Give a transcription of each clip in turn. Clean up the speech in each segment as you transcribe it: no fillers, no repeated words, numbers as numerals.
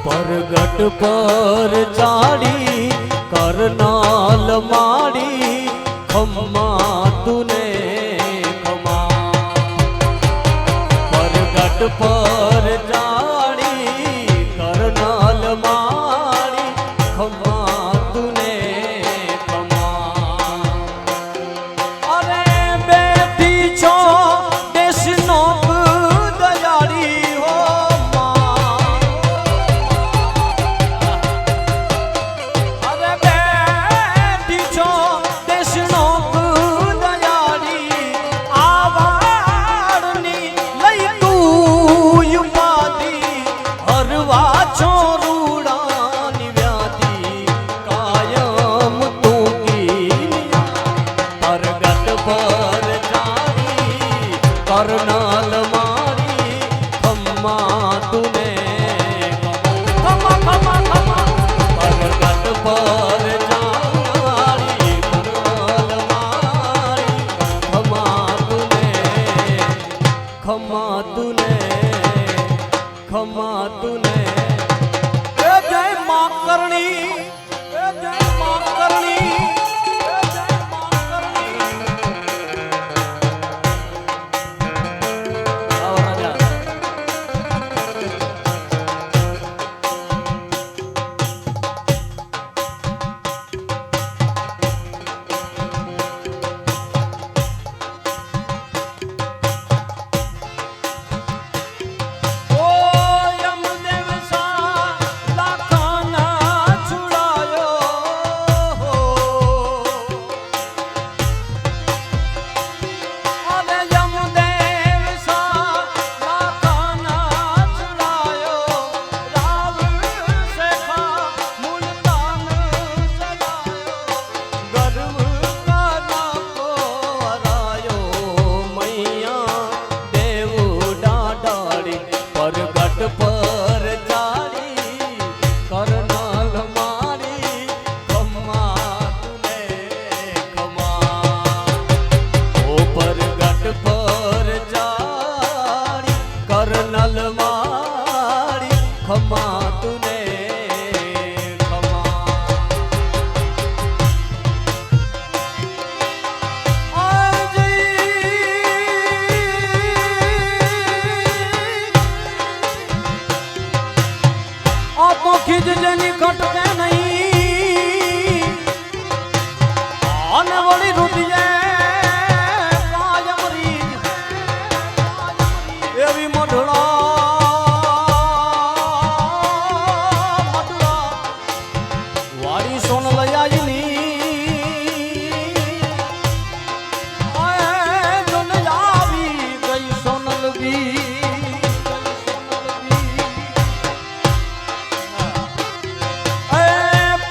परगट पर चाड़ी करनाल माड़ी खम्मा तूने खमा परगट पर चाड़ी करनाल माड़ी खम्मा तूने खमा अरे बेटी छो देश नोक दयाड़ी हो करनाल मारी खम्मा तूने खमा खमा खमा परगट पर जारी करनाल मारी खमा तूने खमा तूने खमा तूने जय मां करणी जय मां करणी करनाल मारी खमा तूने खमा तो खिज जनी कटके नहीं आने वाली रुदी है एवी मधुरा मधुरा वाड़ी सोन लयाजनी आए जोन यावी गई सोनल भी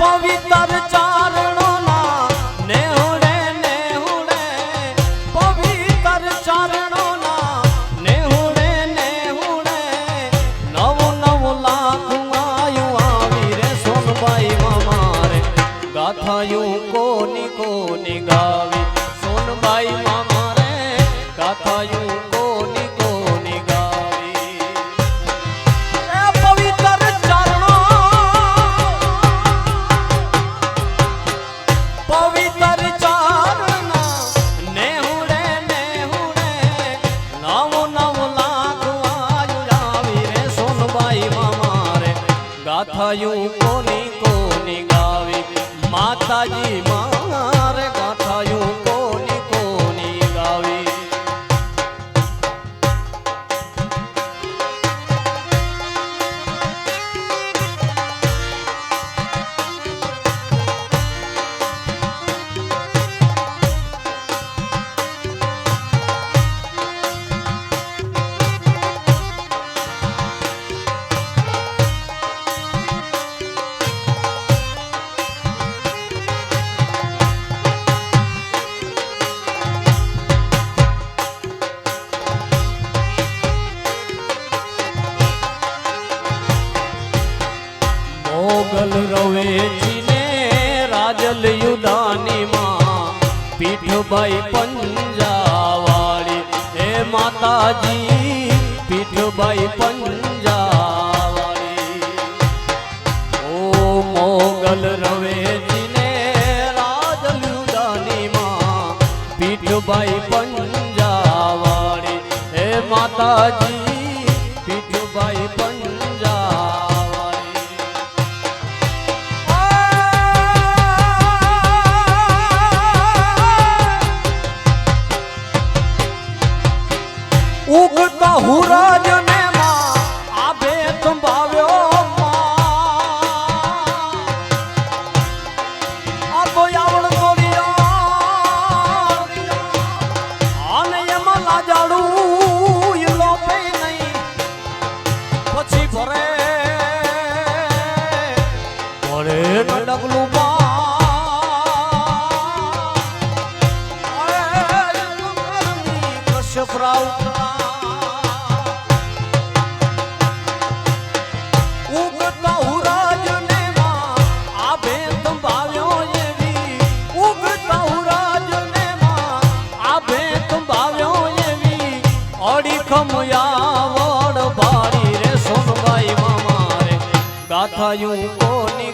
पवित्र चारणों ना नेहुड़े नेहुड़े पवित्र चारणों ना नेहुड़े नेहुड़े नव नव लाख आयु आवी रे सोनबाई मामा रे गाथायूं कोनी कोनी गावी सोनबाई मामा रे गाथायूं कोनी कोनी गावी पवित्र चारणों पवित्र चारणा नेहुड़े नेहुड़े नव नव लाख आयु आवी रे सोनबाई मामा रे गाथायूं कोनी कोनी गावी माताजी मारे गाथायूं कोनी कोनी गावी मोगल रवेची ने राजल युदानी मां पीठबाई पंजावाड़ी हे माताजी पीठबाई पंजावाड़ी માતાજી પીઠુભાઈ પંજાવાળી ઉગતા હુરાજ ને માં આભે સંભાવ્યો આ તો આવડ તોડિયા અને એમાં લાજાડું એ લોપે નહીં પછી ભરે ભરે ડગલું કશ્યપ રાવ ઉગતા હુરાજ ને માં આભે સંભાવ્યો એવી ઉગતા હુરાજ ને માં આભે સંભાવ્યો એવી અડીખમ આવડ ભારી રે સોનબાઈ મામા રે ગાથાયું કોની